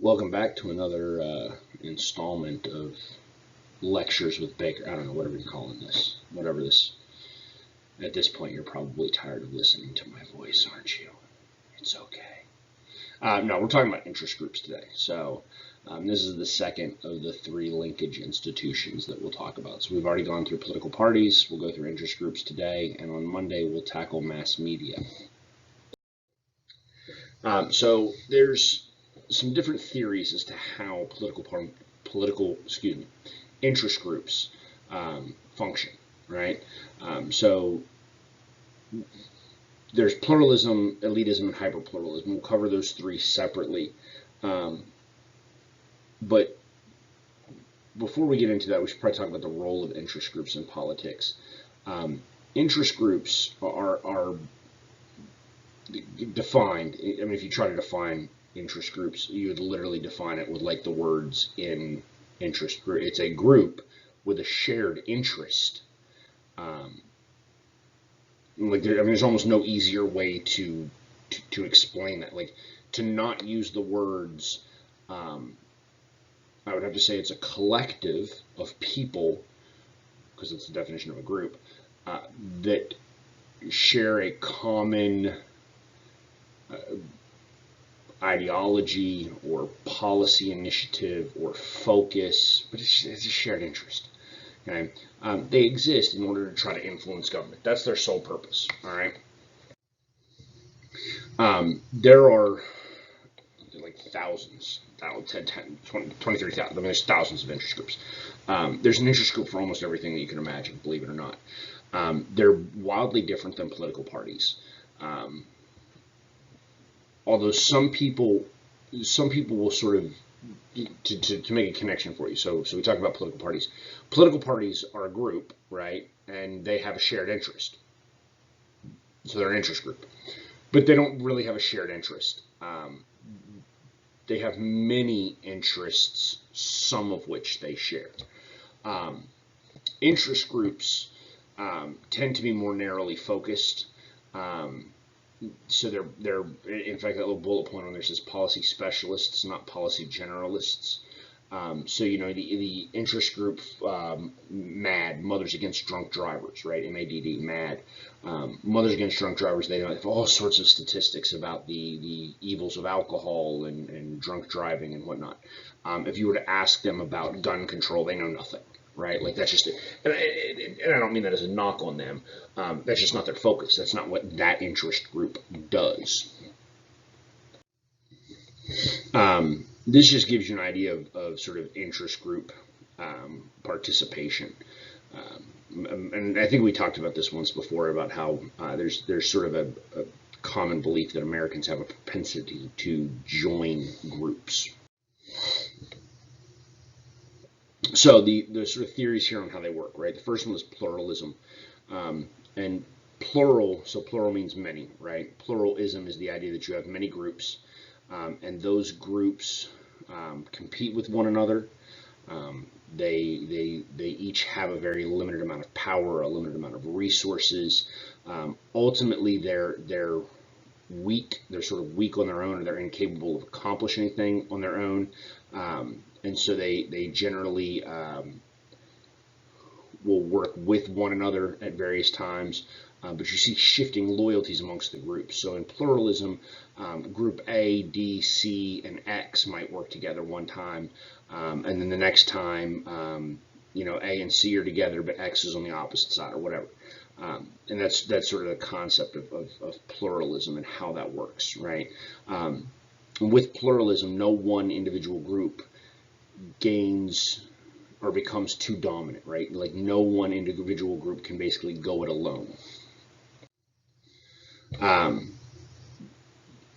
Welcome back to another installment of Lectures with Baker. I don't know, whatever you're calling this. Whatever this. At this point, you're probably tired of listening to my voice, aren't you? It's okay. No, we're talking about interest groups today. So this is the second of the three linkage institutions that we'll talk about. So we've already gone through political parties. We'll go through interest groups today. And on Monday, we'll tackle mass media. So there's some different theories as to how interest groups function, right? So there's pluralism, elitism, and hyperpluralism. We'll cover those three separately. But before we get into that, we should probably talk about the role of interest groups in politics. Interest groups are defined. I mean, if you try to define interest groups, you would literally define it with like the words in interest group. It's a group with a shared interest. There's almost no easier way to explain that. Like, to not use the words, I would have to say it's a collective of people, because it's the definition of a group, that share a common ideology or policy initiative or focus, but it's a shared interest. Okay, they exist in order to try to influence government. That's their sole purpose. All right. There are like thousands, 10, 20, 23,000. I mean, there's thousands of interest groups. There's an interest group for almost everything that you can imagine, believe it or not. They're wildly different than political parties. Although some people will sort of, to make a connection for you. So we talk about political parties. Political parties are a group, right? And they have a shared interest. So they're an interest group. But they don't really have a shared interest. They have many interests, some of which they share. Interest groups tend to be more narrowly focused. So they're in fact, that little bullet point on there says policy specialists, not policy generalists. So the interest group MAD, Mothers Against Drunk Drivers, right? MADD, MAD. Mothers Against Drunk Drivers. They have all sorts of statistics about the evils of alcohol and drunk driving and whatnot. If you were to ask them about gun control, they know nothing. Right, like that's just it. And I don't mean that as a knock on them. That's just not their focus. That's not what that interest group does. This just gives you an idea of sort of interest group participation. And I think we talked about this once before about how there's sort of a common belief that Americans have a propensity to join groups. So the sort of theories here on how they work, right? The first one is pluralism, and plural. So plural means many, right? Pluralism is the idea that you have many groups, and those groups compete with one another. They each have a very limited amount of power, a limited amount of resources. Ultimately, they're weak. They're sort of weak on their own, or they're incapable of accomplishing anything on their own. And so they generally will work with one another at various times, but you see shifting loyalties amongst the groups. So in pluralism, group A, D, C, and X might work together one time, and then the next time, A and C are together, but X is on the opposite side or whatever. And that's sort of the concept of pluralism and how that works, right? With pluralism, no one individual group gains or becomes too dominant, right? Like no one individual group can basically go it alone.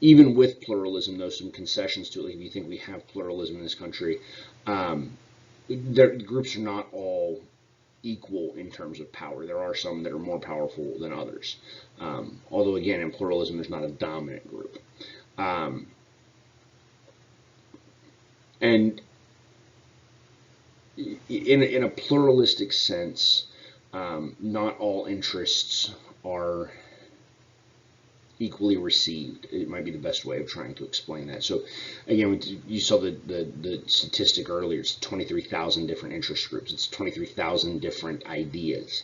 Even with pluralism, though, some concessions to it. Like if you think we have pluralism in this country, groups are not all equal in terms of power. There are some that are more powerful than others. Although, again, in pluralism, there's not a dominant group. And in a pluralistic sense, not all interests are equally received. It might be the best way of trying to explain that. So again, you saw the statistic earlier. It's 23,000 different interest groups. It's 23,000 different ideas.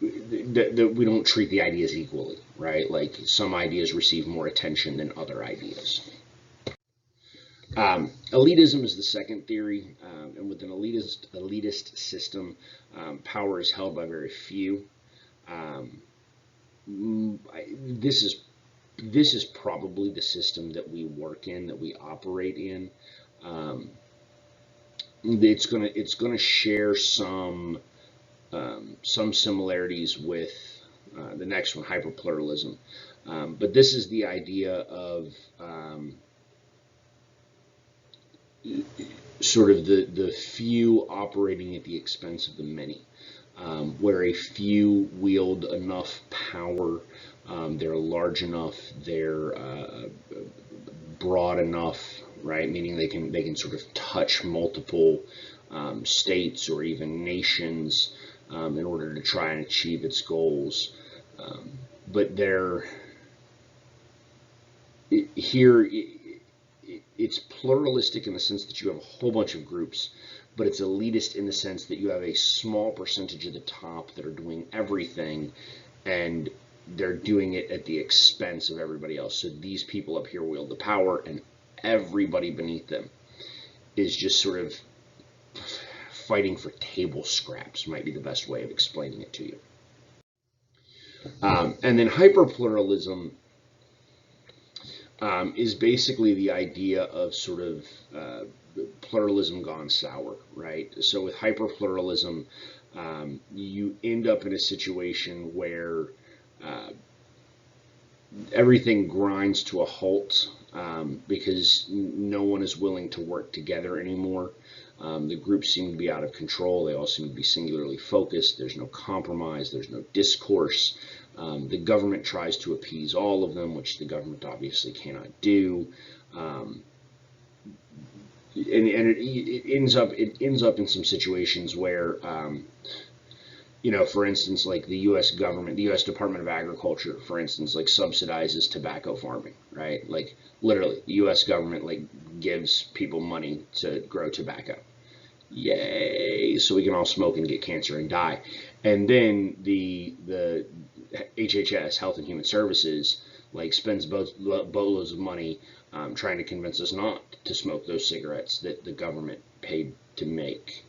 We don't treat the ideas equally, right? Like some ideas receive more attention than other ideas. Elitism is the second theory, and with an elitist system, power is held by very few. This is probably the system that we work in, that we operate in. It's gonna share some similarities with the next one, hyperpluralism. But this is the idea of sort of the few operating at the expense of the many, where a few wield enough power, they're large enough, they're broad enough, right? Meaning they can sort of touch multiple states or even nations in order to try and achieve its goals. But it's pluralistic in the sense that you have a whole bunch of groups, but it's elitist in the sense that you have a small percentage at the top that are doing everything, and they're doing it at the expense of everybody else. So these people up here wield the power, and everybody beneath them is just sort of fighting for table scraps, might be the best way of explaining it to you. And then hyperpluralism is basically the idea of sort of pluralism gone sour, right? So with hyperpluralism, you end up in a situation where everything grinds to a halt because no one is willing to work together anymore. The groups seem to be out of control. They all seem to be singularly focused. There's no compromise. There's no discourse. The government tries to appease all of them, which the government obviously cannot do. And it ends up in some situations where, for instance, like the U.S. government, the U.S. Department of Agriculture, for instance, like subsidizes tobacco farming, right? Like literally, the U.S. government like gives people money to grow tobacco. Yay! So we can all smoke and get cancer and die. And then the HHS, Health and Human Services, like spends boatloads of money trying to convince us not to smoke those cigarettes that the government paid to make.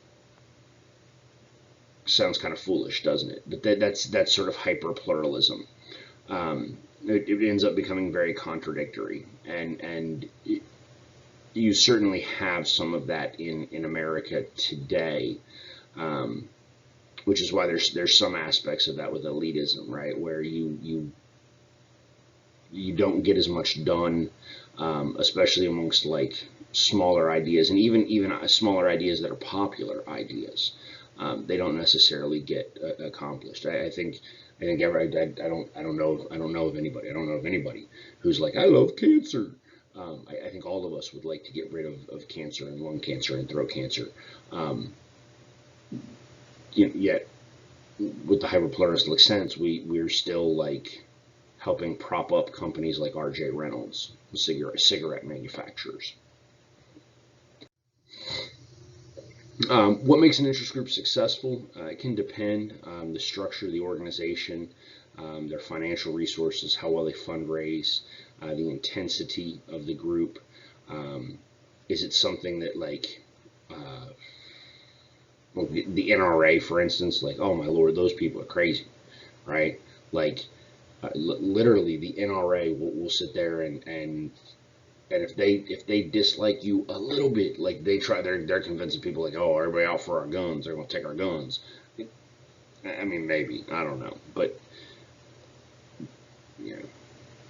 Sounds kind of foolish, doesn't it? But that's sort of hyper pluralism. It ends up becoming very contradictory, and you certainly have some of that in America today, which is why there's some aspects of that with elitism, right, where you don't get as much done, especially amongst like smaller ideas, and even smaller ideas that are popular ideas. They don't necessarily get accomplished. I don't know of anybody who's like, I love cancer. I think all of us would like to get rid of cancer and lung cancer and throat cancer. Yet, with the hyperpluralistic sense, we're still like helping prop up companies like R.J. Reynolds, cigarette manufacturers. What makes an interest group successful? It can depend on the structure of the organization, their financial resources, how well they fundraise, the intensity of the group. Is it something that like the NRA, for instance, like, oh my lord, those people are crazy, right? Like literally the NRA will sit there and if they dislike you a little bit, like they're convincing people like, oh, everybody out for our guns, they're gonna take our guns. I mean, maybe, I don't know, but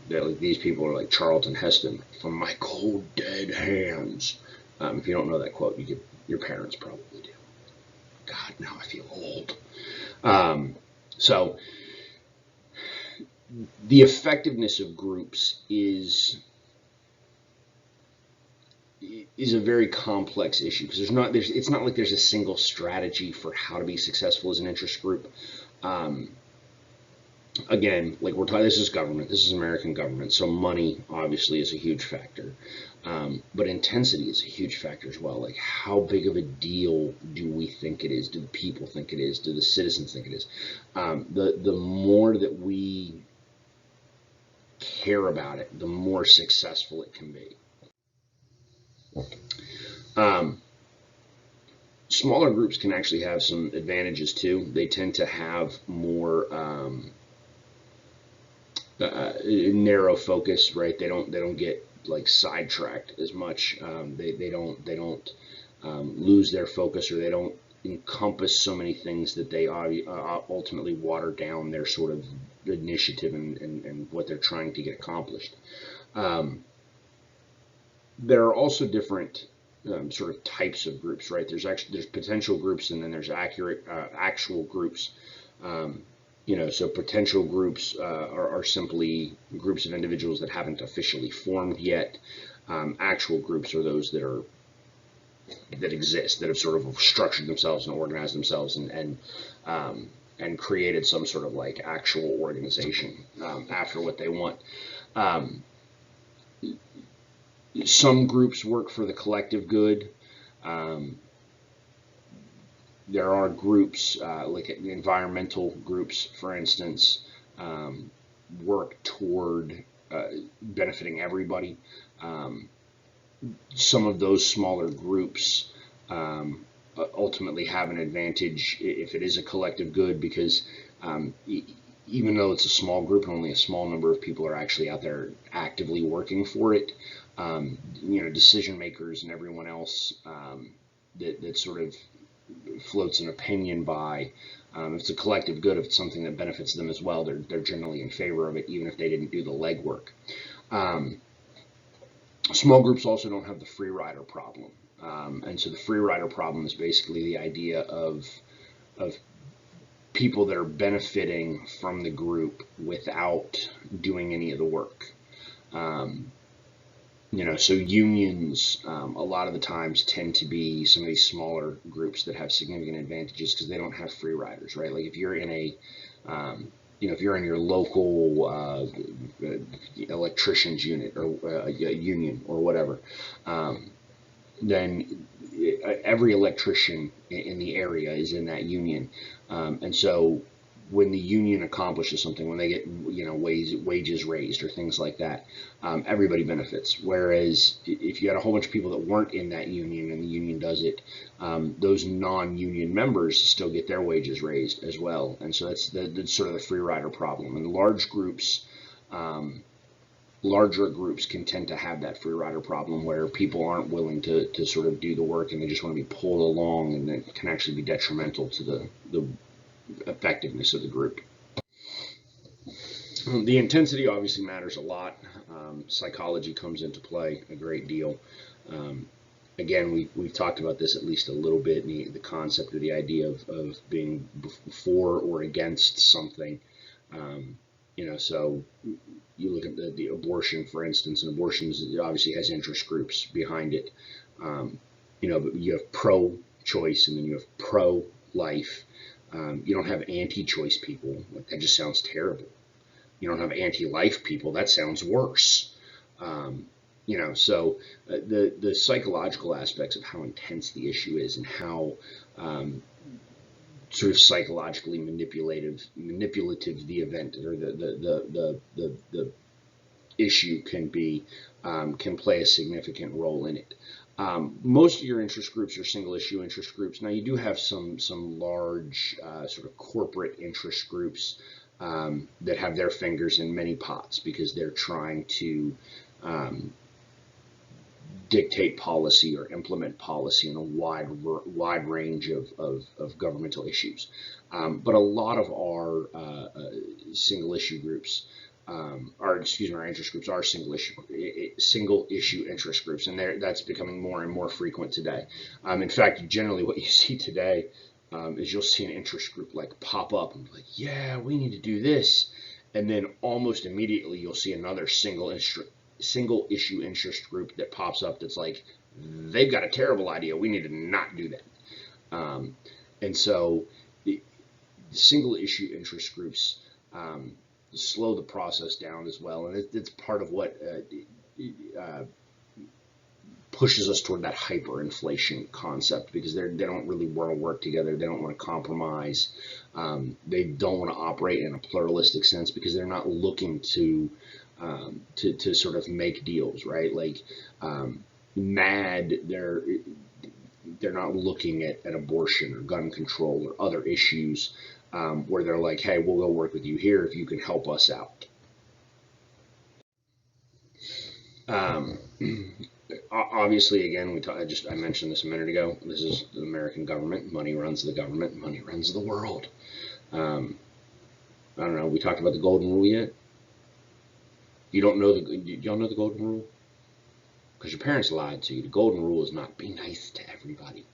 like, these people are like Charlton Heston from my cold dead hands. If you don't know that quote, your parents probably do. God, now I feel old. So the effectiveness of groups is a very complex issue because it's not like there's a single strategy for how to be successful as an interest group. again, like we're talking, this is government, this is American government, so money obviously is a huge factor. But intensity is a huge factor as well. Like, how big of a deal do we think it is? Do the people think it is? Do the citizens think it is? The more that we care about it, the more successful it can be. Um, Smaller groups can actually have some advantages too. They tend to have more narrow focus, right? They don't get like sidetracked as much. They don't lose their focus, or they don't encompass so many things that they ultimately water down their sort of initiative and what they're trying to get accomplished. Um, there are also different sort of types of groups, right? There's potential groups, and then there's actual groups. Um, so potential groups are simply groups of individuals that haven't officially formed yet. Actual groups are those that exist, that have sort of structured themselves and organized themselves and created some sort of like actual organization after what they want. Um, some groups work for the collective good. Um, there are groups like environmental groups, for instance, um, work toward benefiting everybody. Um, some of those smaller groups ultimately have an advantage if it is a collective good, because even though it's a small group and only a small number of people are actually out there actively working for it, decision makers and everyone else that sort of floats an opinion by. If it's a collective good, if it's something that benefits them as well, they're generally in favor of it, even if they didn't do the legwork. Um, Small groups also don't have the free rider problem, and so the free rider problem is basically the idea of people that are benefiting from the group without doing any of the work. Um, so unions a lot of the times tend to be some of these smaller groups that have significant advantages because they don't have free riders, right? Like if you're in if you're in your local electrician's unit or union or whatever, um, then every electrician in the area is in that union, and so when the union accomplishes something, when they get wages raised or things like that, everybody benefits. Whereas if you had a whole bunch of people that weren't in that union and the union does it, those non-union members still get their wages raised as well. And so that's sort of the free rider problem. And larger groups can tend to have that free rider problem where people aren't willing to sort of do the work and they just want to be pulled along, and it can actually be detrimental to the effectiveness of the group. The intensity obviously matters a lot. Psychology comes into play a great deal. Um, Again, we've talked about this at least a little bit, the concept or the idea of being for or against something. So you look at the abortion, for instance, and abortion obviously has interest groups behind it. But you have pro-choice and then you have pro-life. You don't have anti-choice people. That just sounds terrible. You don't have anti-life people. That sounds worse. So the psychological aspects of how intense the issue is and how sort of psychologically manipulative the event or the issue can be can play a significant role in it. Most of your interest groups are single issue interest groups. Now you do have some large sort of corporate interest groups that have their fingers in many pots because they're trying to dictate policy or implement policy in a wide range of governmental issues. But a lot of our single issue groups, our interest groups are single issue interest groups, and that's becoming more and more frequent today. In fact, generally what you see today is you'll see an interest group like pop up and be like, yeah, we need to do this, and then almost immediately you'll see another single issue interest group that pops up that's like, they've got a terrible idea, we need to not do that. And so the single issue interest groups slow the process down as well. And it's part of what pushes us toward that hyperinflation concept, because they don't really want to work together. They don't want to compromise. They don't want to operate in a pluralistic sense, because they're not looking to sort of make deals, right? Like MAD, they're not looking at abortion or gun control or other issues where they're like, hey, we'll go work with you here if you can help us out. Obviously, again, I mentioned this a minute ago. This is the American government. Money runs the government. Money runs the world. I don't know. We talked about the golden rule yet? You don't know y'all know the golden rule? Because your parents lied to you. The golden rule is not be nice to everybody.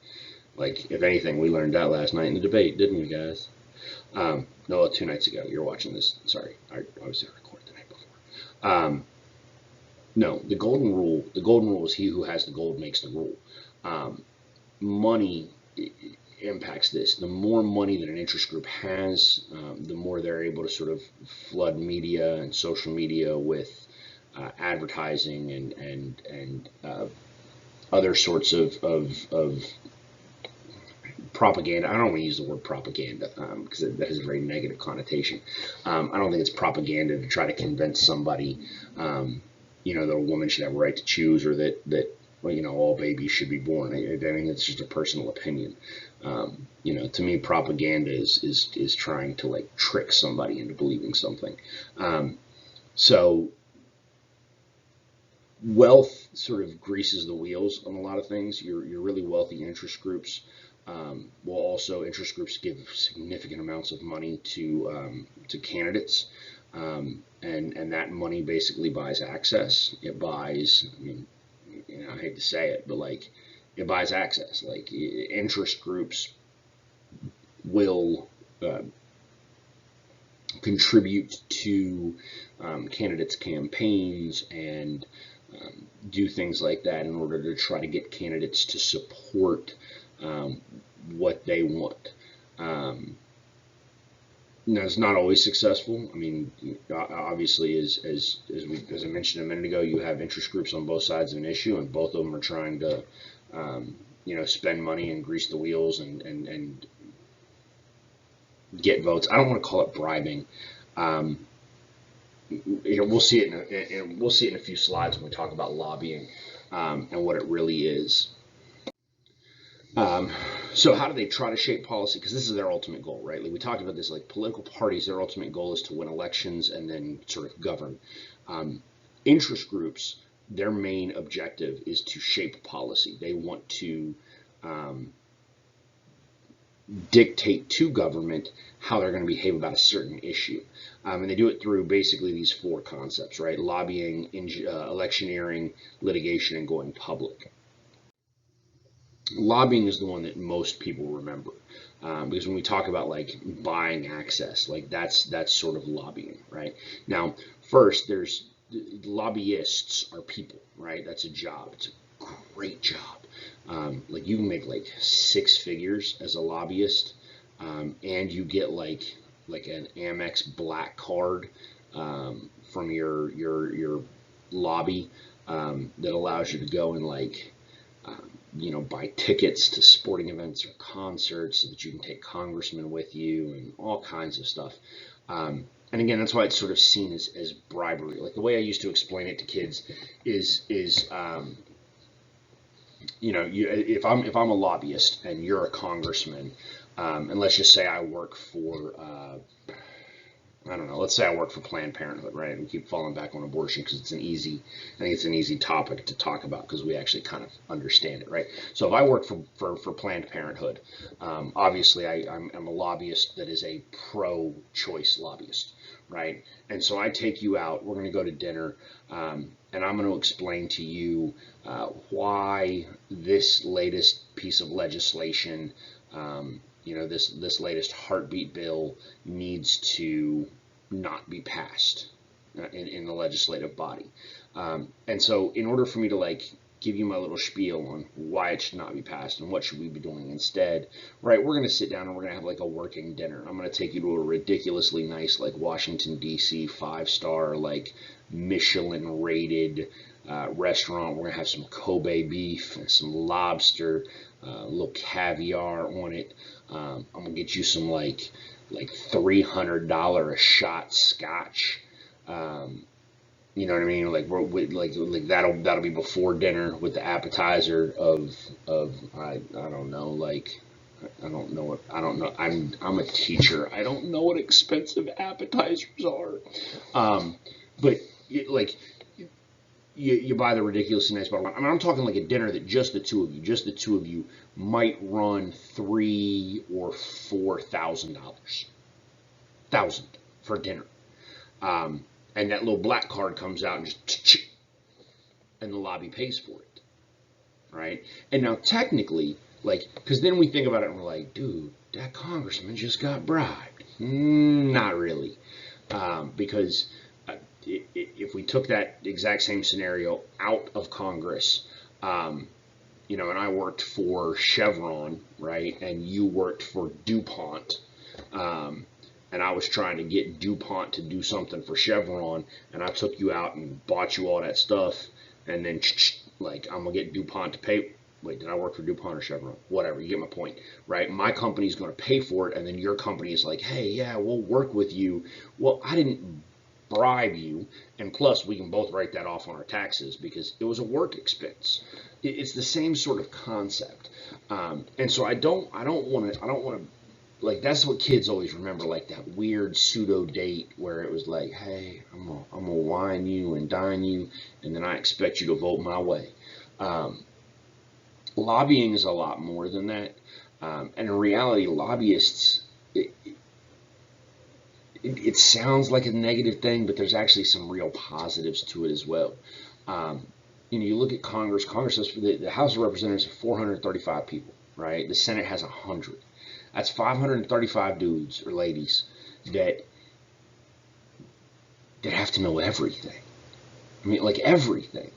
Like, if anything, we learned that last night in the debate, didn't we, guys? No, 2 nights ago. You're watching this. Sorry, I obviously recorded the night before. No, the golden rule is he who has the gold makes the rule. Money impacts this. The more money that an interest group has, the more they're able to sort of flood media and social media with advertising and other sorts of propaganda. I don't want to use the word propaganda because that has a very negative connotation. I don't think it's propaganda to try to convince somebody, that a woman should have a right to choose, or that all babies should be born. I think it's just a personal opinion. To me, propaganda is trying to like trick somebody into believing something. So wealth sort of greases the wheels on a lot of things. Your really wealthy interest groups interest groups give significant amounts of money to candidates, and that money basically buys access. It buys, I hate to say it, but like it buys access. Like interest groups will contribute to candidates' campaigns and do things like that in order to try to get candidates to support what they want. Now, it's not always successful. I mean, obviously, as I mentioned a minute ago, you have interest groups on both sides of an issue, and both of them are trying to, spend money and grease the wheels and get votes. I don't want to call it bribing. We'll see it in a few slides when we talk about lobbying and what it really is. So how do they try to shape policy? Because this is their ultimate goal, right? Like we talked about this, like political parties, their ultimate goal is to win elections and then sort of govern. Interest groups, their main objective is to shape policy. They want to dictate to government how they're going to behave about a certain issue. And they do it through basically these 4 concepts, right? Lobbying, electioneering, litigation, and going public. Lobbying is the one that most people remember, because when we talk about like buying access, like that's sort of lobbying, right? Now, first, there's lobbyists are people, right? That's a job. It's a great job. Like you can make like 6 figures as a lobbyist, and you get like an Amex Black card from your lobby that allows you to go and like buy tickets to sporting events or concerts so that you can take congressmen with you and all kinds of stuff. And again, that's why it's sort of seen as bribery. Like the way I used to explain it to kids is if I'm a lobbyist and you're a congressman, and let's just say I work for I don't know, let's say I work for Planned Parenthood, right? And we keep falling back on abortion because I think it's an easy topic to talk about because we actually kind of understand it, right? So if I work for Planned Parenthood, obviously I'm a lobbyist that is a pro-choice lobbyist, right? And so I take you out, we're going to go to dinner, and I'm going to explain to you why this latest piece of legislation, this latest heartbeat bill needs to not be passed in the legislative body. And so in order for me to like give you my little spiel on why it should not be passed and what should we be doing instead, right? We're going to sit down and we're going to have like a working dinner. I'm going to take you to a ridiculously nice, like Washington, D.C. 5-star, like Michelin rated restaurant. We're going to have some Kobe beef and some lobster, a little caviar on it. I'm going to get you some like $300 a shot scotch. You know what I mean? Like that'll be before dinner with the appetizer of I don't know, like I don't know what I don't know. I'm a teacher. I don't know what expensive appetizers are. But you buy the ridiculously nice bottle of wine. I mean, I'm talking like a dinner that just the two of you might run $3,000 or $4,000 for dinner. And that little black card comes out and just, and the lobby pays for it, right? And now technically, like, because then we think about it and we're like, dude, that congressman just got bribed. Not really, because if we took that exact same scenario out of Congress, you know, and I worked for Chevron, right, and you worked for DuPont, and I was trying to get DuPont to do something for Chevron, and I took you out and bought you all that stuff, and then, like, I'm going to get DuPont to pay. Wait, did I work for DuPont or Chevron? Whatever, you get my point, right? My company's going to pay for it, and then your company is like, hey, yeah, we'll work with you. Well, I didn't bribe you, and plus we can both write that off on our taxes because it was a work expense. It's the same sort of concept, and so I don't want to. Like, that's what kids always remember, like that weird pseudo date where it was like, hey, I'm gonna wine you and dine you, and then I expect you to vote my way. Lobbying is a lot more than that, and in reality, lobbyists. It sounds like a negative thing, but there's actually some real positives to it as well. You know, you look at Congress. Congress has the House of Representatives has 435 people, right? The Senate has 100. That's 535 dudes or ladies that have to know everything. I mean, like everything,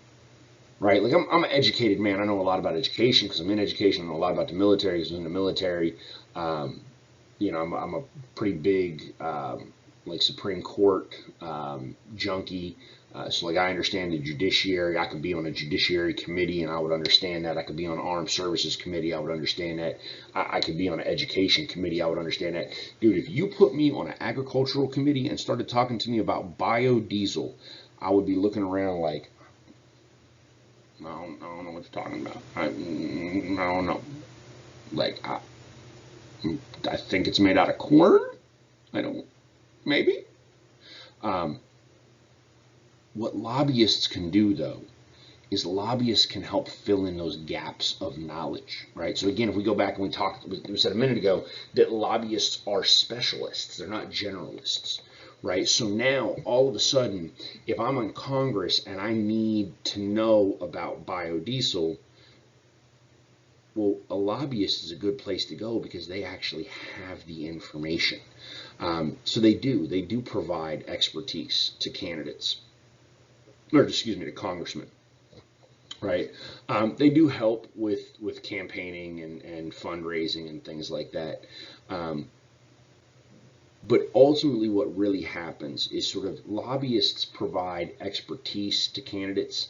right? Like I'm an educated man. I know a lot about education because I'm in education. I know a lot about the military because I'm in the military. You know, I'm a pretty big like Supreme Court junkie. So like I understand the judiciary. I could be on a judiciary committee and I would understand that. I could be on an armed services committee. I would understand that. I could be on an education committee. I would understand that. Dude, if you put me on an agricultural committee and started talking to me about biodiesel, I would be looking around like, I don't know what you're talking about. I don't know. Like, I think it's made out of corn. Maybe. What lobbyists can do, though, is lobbyists can help fill in those gaps of knowledge, right? So again, if we go back and we said a minute ago that lobbyists are specialists. They're not generalists, right? So now, all of a sudden, if I'm in Congress and I need to know about biodiesel, well, a lobbyist is a good place to go because they actually have the information. So they do provide expertise to candidates, or excuse me, to congressmen, right? They do help with campaigning and fundraising and things like that. But ultimately what really happens is sort of lobbyists provide expertise to candidates,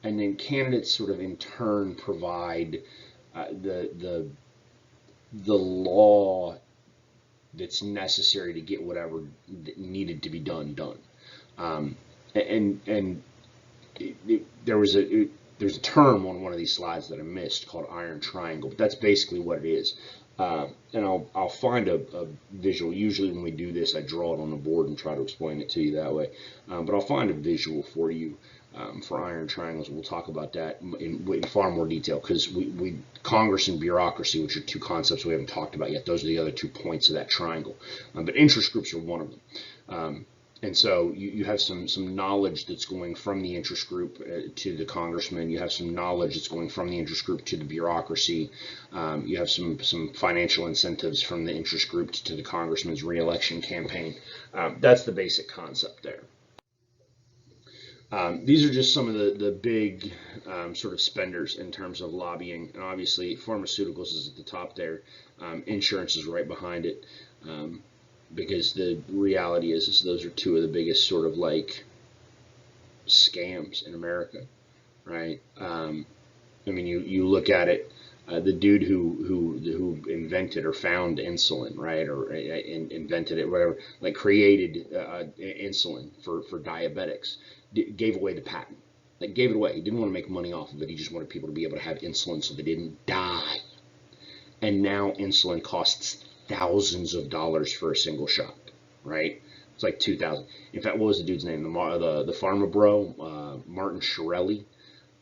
and then candidates sort of in turn provide the law that's necessary to get whatever needed to be done. There's a term on one of these slides that I missed called iron triangle, but that's basically what it is. And I'll find a visual. Usually when we do this, I draw it on the board and try to explain it to you that way. But I'll find a visual for you for iron triangles. We'll talk about that in far more detail because we Congress and bureaucracy, which are two concepts we haven't talked about yet. Those are the other 2 points of that triangle. But interest groups are one of them. And so you have some knowledge that's going from the interest group to the congressman. You have some knowledge that's going from the interest group to the bureaucracy. You have some financial incentives from the interest group to the congressman's reelection campaign. That's the basic concept there. These are just some of the big sort of spenders in terms of lobbying. And obviously, pharmaceuticals is at the top there. Insurance is right behind it. Because the reality is those are two of the biggest sort of like scams in America, right? I mean, you look at it, the dude who invented or found insulin, right, or invented it, whatever, like created insulin for diabetics, gave away the patent, like gave it away. He didn't want to make money off of it. He just wanted people to be able to have insulin so they didn't die. And now insulin costs thousands of dollars for a single shot, right? It's like 2,000. In fact, what was the dude's name? The pharma bro, Martin Shkreli,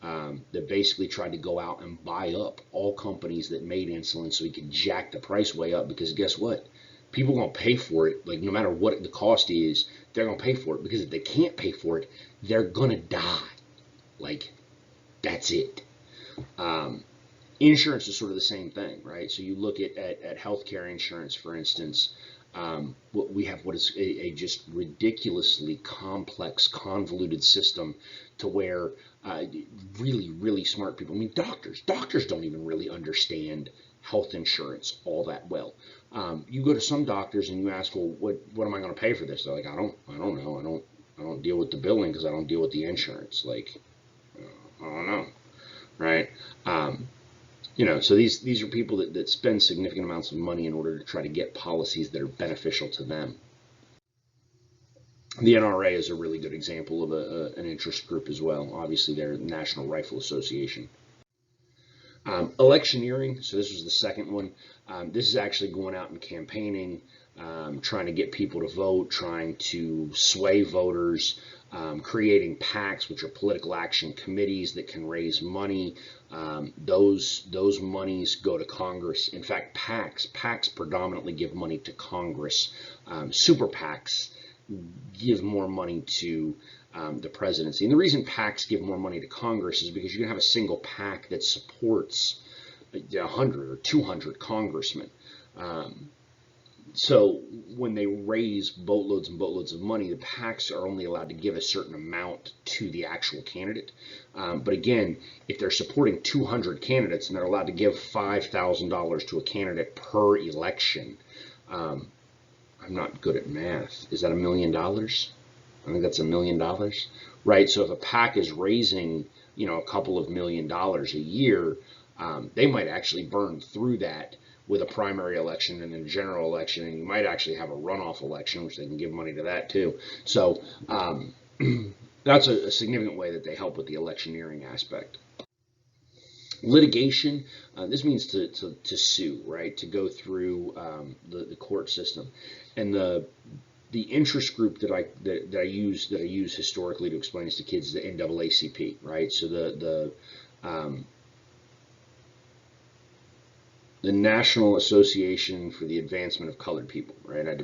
that basically tried to go out and buy up all companies that made insulin so he could jack the price way up. Because guess what? People are going to pay for it. Like no matter what the cost is, they're going to pay for it. Because if they can't pay for it, they're going to die. Like that's it. Insurance is sort of the same thing, right? So you look at healthcare insurance, for instance. We have what is a just ridiculously complex, convoluted system to where really, really smart people, I mean, doctors don't even really understand health insurance all that well. You go to some doctors and you ask, well, what am I going to pay for this? They're like, I don't know. I don't deal with the billing because I don't deal with the insurance. Like, I don't know, right? So these are people that spend significant amounts of money in order to try to get policies that are beneficial to them. The NRA is a really good example of an interest group as well. Obviously, they're the National Rifle Association. Electioneering, so this was the second one. This is actually going out and campaigning, trying to get people to vote, trying to sway voters, creating PACs, which are political action committees that can raise money. Those monies go to Congress. In fact, PACs predominantly give money to Congress. Super PACs give more money to the presidency. And the reason PACs give more money to Congress is because you can have a single PAC that supports 100 or 200 congressmen. So when they raise boatloads and boatloads of money, the PACs are only allowed to give a certain amount to the actual candidate. But again, if they're supporting 200 candidates and they're allowed to give $5,000 to a candidate per election, I'm not good at math. Is that $1 million? I think that's $1 million, right? So if a PAC is raising, a couple of $1 million a year, they might actually burn through that with a primary election and then a general election, and you might actually have a runoff election, which they can give money to that too. So that's a significant way that they help with the electioneering aspect. Litigation, this means to sue, right? To go through the court system, and the interest group that I use historically to explain this to kids is the NAACP, right? So the National Association for the Advancement of Colored People, right? I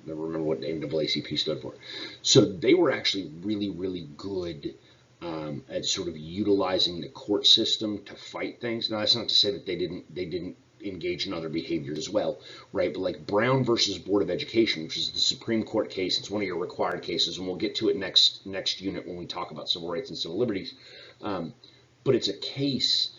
never remember what NAACP stood for. So they were actually really, really good at sort of utilizing the court system to fight things. Now that's not to say that they didn't engage in other behaviors as well, right? But like Brown versus Board of Education, which is the Supreme Court case, it's one of your required cases, and we'll get to it next unit when we talk about civil rights and civil liberties. But it's a case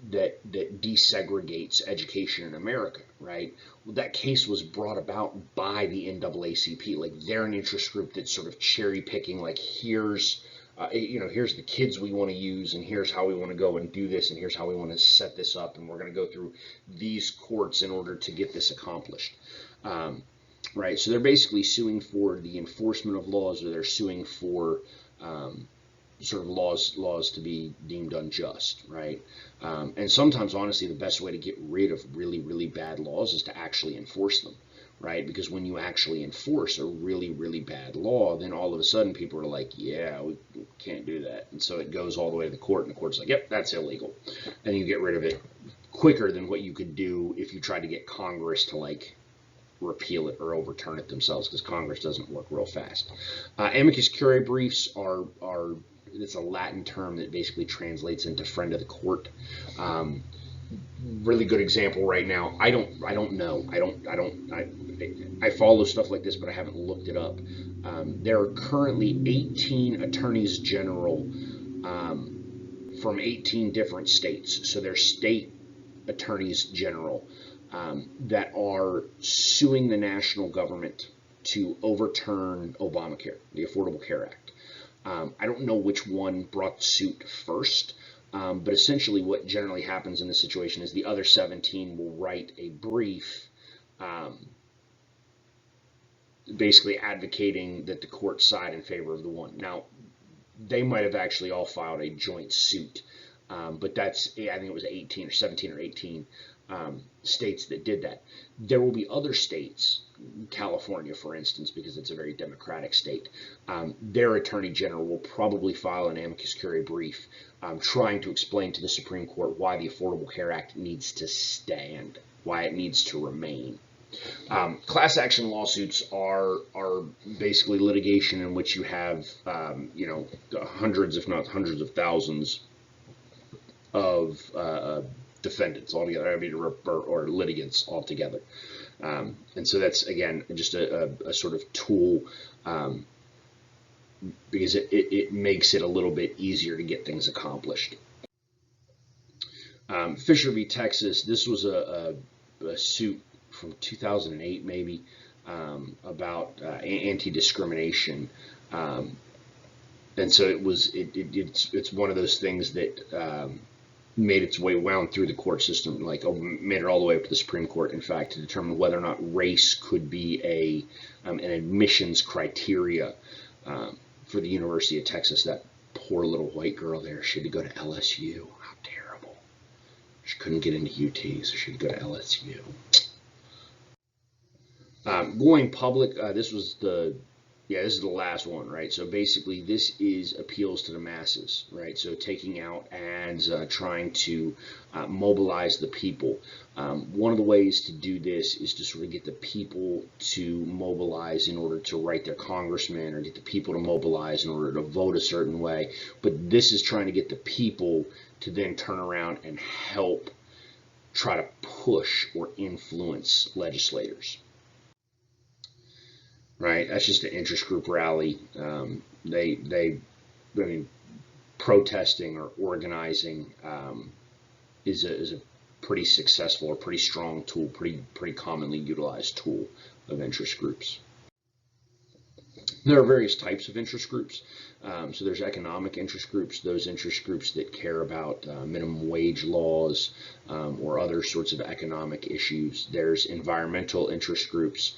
that desegregates education in America, right? Well, that case was brought about by the NAACP. Like they're an interest group that's sort of cherry picking. Like here's the kids we want to use, and here's how we want to go and do this, and here's how we want to set this up, and we're going to go through these courts in order to get this accomplished. Right? So they're basically suing for the enforcement of laws, or they're suing for sort of laws to be deemed unjust, right? And sometimes, honestly, the best way to get rid of really, really bad laws is to actually enforce them, right? Because when you actually enforce a really, really bad law, then all of a sudden people are like, yeah, we can't do that. And so it goes all the way to the court, and the court's like, yep, that's illegal. And you get rid of it quicker than what you could do if you tried to get Congress to like repeal it or overturn it themselves, because Congress doesn't work real fast. Amicus curiae briefs are it's a Latin term that basically translates into friend of the court. really good example right now. I don't know. I follow stuff like this, but I haven't looked it up. There are currently 18 attorneys general from 18 different states. So they're state attorneys general that are suing the national government to overturn Obamacare, the Affordable Care Act. I don't know which one brought suit first, but essentially what generally happens in this situation is the other 17 will write a brief basically advocating that the court side in favor of the one. Now, they might have actually all filed a joint suit, but that's, I think it was 18 or 17 or 18 states that did that. There will be other states, California, for instance, because it's a very democratic state. Their attorney general will probably file an amicus curiae brief trying to explain to the Supreme Court why the Affordable Care Act needs to stand, why it needs to remain. Class action lawsuits are basically litigation in which you have hundreds, if not hundreds of thousands of defendants altogether, or litigants altogether. And so that's, again, just a sort of tool because it makes it a little bit easier to get things accomplished. Fisher v. Texas, this was a suit from 2008 maybe about anti-discrimination. And so it's one of those things that made its way wound through the court system, made it all the way up to the Supreme Court, in fact, to determine whether or not race could be an admissions criteria for the University of Texas. That poor little white girl there, she had to go to LSU. How terrible. She couldn't get into UT, so she had to go to LSU. Going public, this is the last one, right? So basically this is appeals to the masses, right? So taking out ads, trying to mobilize the people. One of the ways to do this is to sort of get the people to mobilize in order to write their congressman, or get the people to mobilize in order to vote a certain way. But this is trying to get the people to then turn around and help try to push or influence legislators. Right, that's just an interest group rally. Protesting or organizing is a pretty successful or pretty strong tool, pretty commonly utilized tool of interest groups. There are various types of interest groups. So there's economic interest groups, those interest groups that care about minimum wage laws or other sorts of economic issues. There's environmental interest groups.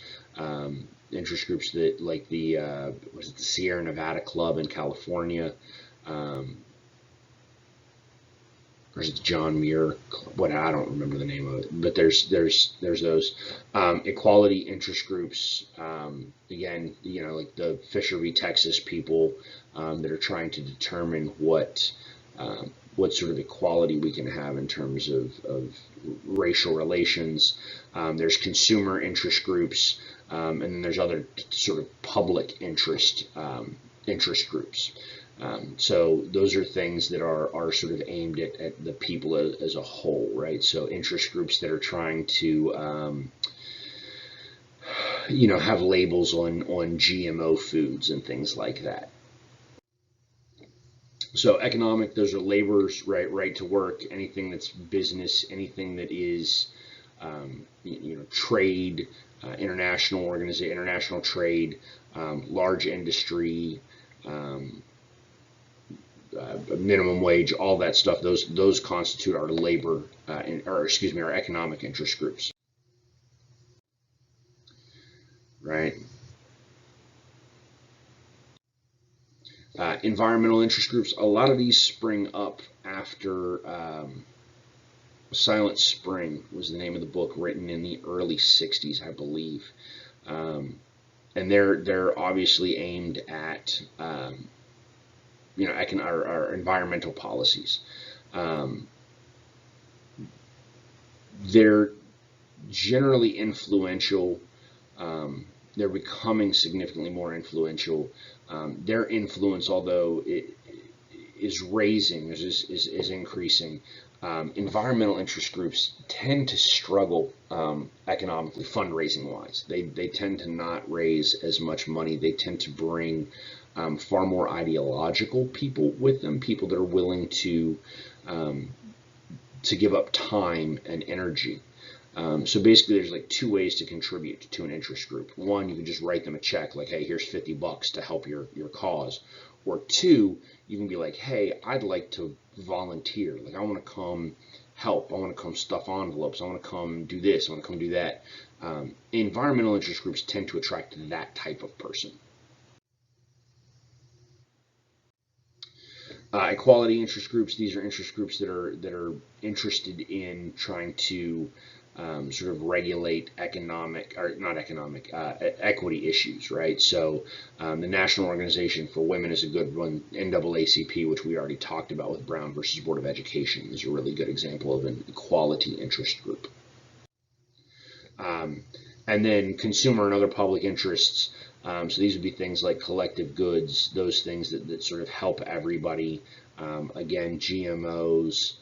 Interest groups that, like the Sierra Nevada Club in California, or is it the John Muir Club? I don't remember the name of it, but there's those equality interest groups. Again, like the Fisher v. Texas people that are trying to determine what sort of equality we can have in terms of racial relations. There's consumer interest groups. And then there's other sort of public interest groups. So those are things that are sort of aimed at the people as a whole, right? So interest groups that are trying to, have labels on GMO foods and things like that. So economic, those are laborers, right to work, anything that's business, anything that is, trade, international trade, large industry, minimum wage, all that stuff. Those constitute our labor, our economic interest groups, right? Environmental interest groups. A lot of these spring up after. Silent Spring was the name of the book, written in the early 60s, I believe. And they're obviously aimed at our environmental policies. They're generally influential. They're becoming significantly more influential. Their influence, although is raising, is increasing. Environmental interest groups tend to struggle economically, fundraising wise. They tend to not raise as much money. They tend to bring far more ideological people with them, people that are willing to give up time and energy. So basically, there's like two ways to contribute to an interest group. One, you can just write them a check, like, hey, here's $50 to help your cause. Or two, you can be like, hey, I'd like to volunteer. Like, I want to come help. I want to come stuff envelopes. I want to come do this. I want to come do that. Environmental interest groups tend to attract that type of person. Equality interest groups. These are interest groups that are interested in trying to sort of regulate equity issues, right? So the National Organization for Women is a good one. NAACP, which we already talked about with Brown versus Board of Education, is a really good example of an equality interest group. And then consumer and other public interests. So these would be things like collective goods, those things that sort of help everybody. Again, GMOs,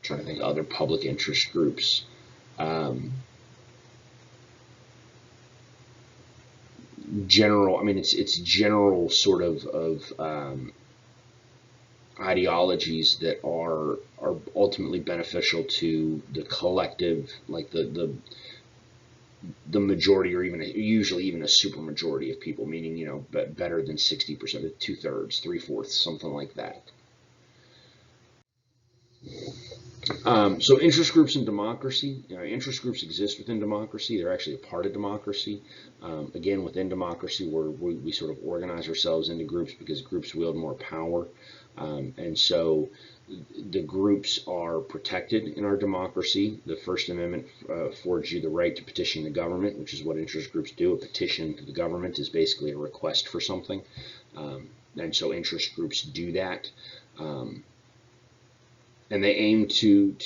trying to think of other public interest groups. General, I mean, it's general sort of ideologies that are ultimately beneficial to the collective, like the majority, or usually even a super majority of people, meaning, you know, better than 60%, 2/3, 3/4, something like that. So interest groups in democracy. Interest groups exist within democracy. They're actually a part of democracy. Again, within democracy, we sort of organize ourselves into groups because groups wield more power. And so the groups are protected in our democracy. The First Amendment affords you the right to petition the government, which is what interest groups do. A petition to the government is basically a request for something. And so interest groups do that. And they aim to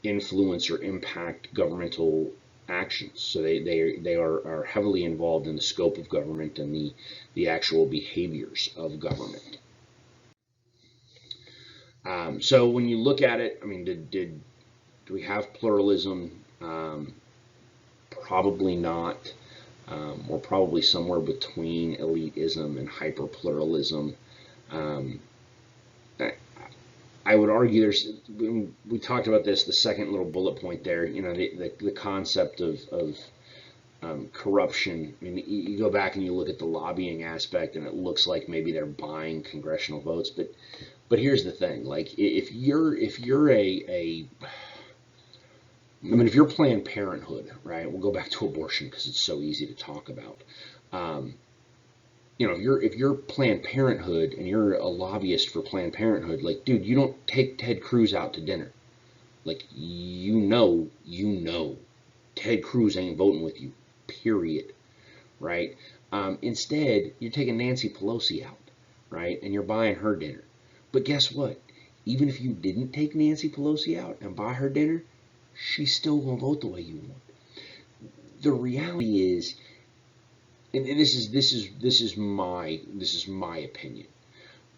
influence or impact governmental actions. So they are heavily involved in the scope of government and the actual behaviors of government. So when you look at it, I mean, do we have pluralism? Probably not. We're probably somewhere between elitism and hyperpluralism. I would argue we talked about this, the second little bullet point there, you know, the concept of corruption. I mean, you go back and you look at the lobbying aspect, and it looks like maybe they're buying congressional votes. But here's the thing: like, if you're if you're Planned Parenthood, right? We'll go back to abortion because it's so easy to talk about. You know, if you're Planned Parenthood and you're a lobbyist for Planned Parenthood, like, dude, you don't take Ted Cruz out to dinner. Like, you know, Ted Cruz ain't voting with you, period, right? Instead, you're taking Nancy Pelosi out, right? And you're buying her dinner. But guess what? Even if you didn't take Nancy Pelosi out and buy her dinner, she's still gonna vote the way you want. The reality is, and this is my opinion.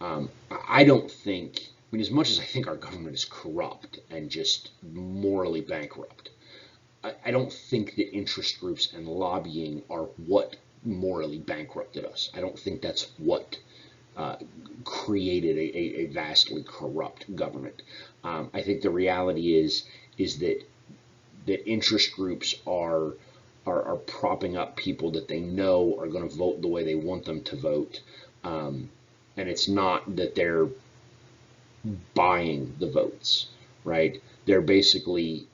I don't think. I mean, as much as I think our government is corrupt and just morally bankrupt, I don't think that interest groups and lobbying are what morally bankrupted us. I don't think that's what created a vastly corrupt government. I think the reality is that interest groups are propping up people that they know are going to vote the way they want them to vote, and it's not that they're buying the votes, right? They basically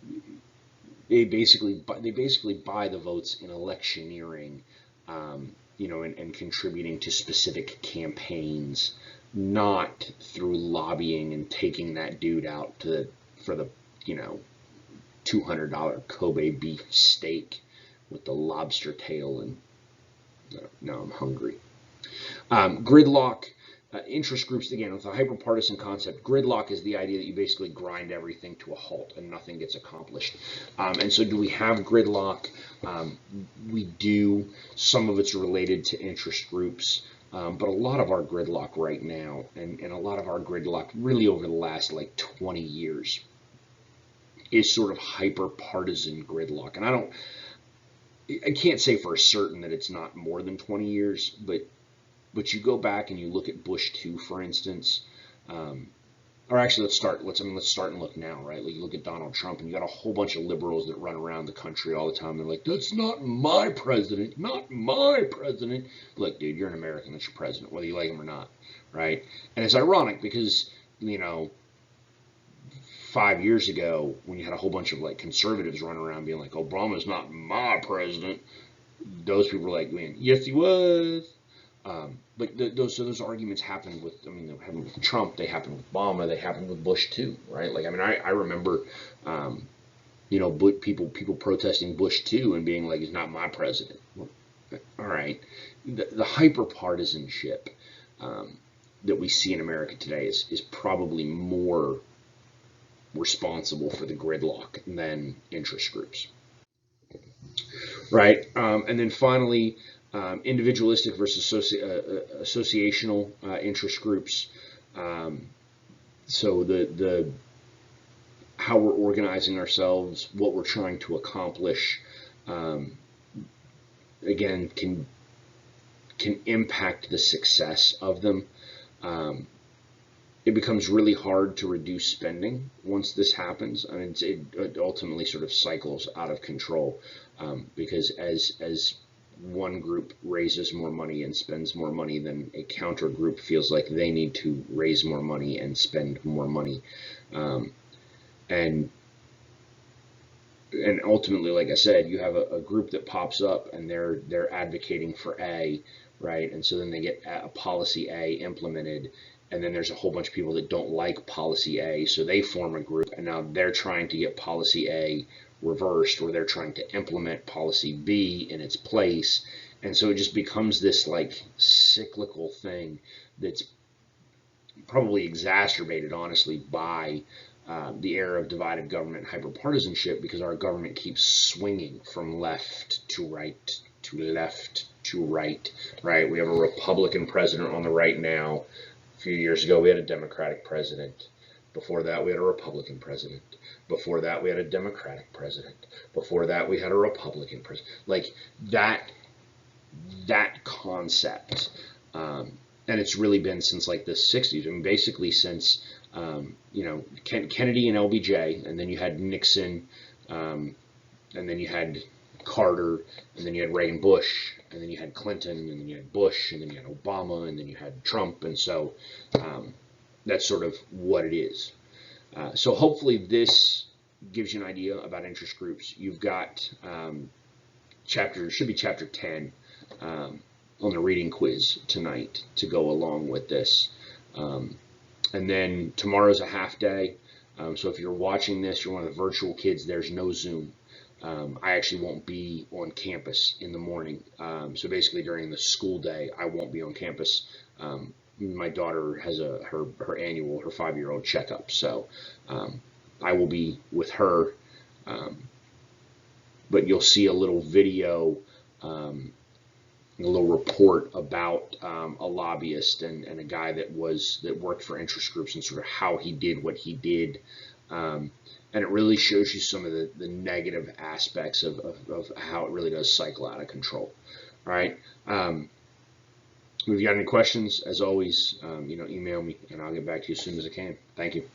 buy the votes in electioneering, you know, and contributing to specific campaigns, not through lobbying and taking that dude out for the, you know, $200 Kobe beef steak with the lobster tail. And now I'm hungry. Gridlock. Interest groups, again, with a hyperpartisan concept. Gridlock is the idea that you basically grind everything to a halt and nothing gets accomplished. And so do we have gridlock? We do. Some of it's related to interest groups. But a lot of our gridlock right now, and a lot of our gridlock really over the last like 20 years, is sort of hyper partisan gridlock. And I can't say for certain that it's not more than 20 years, but you go back and you look at Bush 2, for instance, or actually let's start and look now, right? Like you look at Donald Trump and you got a whole bunch of liberals that run around the country all the time. They're like, that's not my president, not my president. Look, dude, you're an American, that's your president, whether you like him or not, right? And it's ironic because, 5 years ago, when you had a whole bunch of like conservatives running around being like, Obama's not my president, those people were like, man, yes, he was. But those arguments happened with, they happened with Trump, they happened with Obama, they happened with Bush too, right? Like, I remember, people protesting Bush too and being like, he's not my president. Well, all right, the hyper partisanship that we see in America today is probably more responsible for the gridlock than interest groups, right? And then finally, individualistic versus associational interest groups. So the how we're organizing ourselves, what we're trying to accomplish, again, can impact the success of them. It becomes really hard to reduce spending once this happens. It ultimately sort of cycles out of control because as one group raises more money and spends more money, then a counter group feels like they need to raise more money and spend more money, and ultimately, like I said, you have a group that pops up and they're advocating for A, right? And so then they get a policy A implemented. And then there's a whole bunch of people that don't like policy A, so they form a group, and now they're trying to get policy A reversed, or they're trying to implement policy B in its place. And so it just becomes this like cyclical thing that's probably exacerbated, honestly, by the era of divided government and hyperpartisanship, because our government keeps swinging from left to right to left to right, right? We have a Republican president on the right now. A few years ago, we had a Democratic president. Before that, we had a Republican president. Before that, we had a Democratic president. Before that, we had a Republican president. Like that concept, and it's really been since like the 60s. I mean, basically since Kennedy and LBJ, and then you had Nixon, and then you had Carter, and then you had Reagan Bush, and then you had Clinton, and then you had Bush, and then you had Obama, and then you had Trump, and so that's sort of what it is. So hopefully this gives you an idea about interest groups. You've got should be chapter 10 on the reading quiz tonight to go along with this. And then tomorrow's a half day. So if you're watching this, you're one of the virtual kids, there's no Zoom. I actually won't be on campus in the morning. So basically during the school day, I won't be on campus. My daughter has her 5-year-old checkup. So I will be with her. But you'll see a little video, a little report about a lobbyist and a guy that worked for interest groups and sort of how he did what he did. And it really shows you some of the negative aspects of how it really does cycle out of control. All right. If you got any questions, as always, email me and I'll get back to you as soon as I can. Thank you.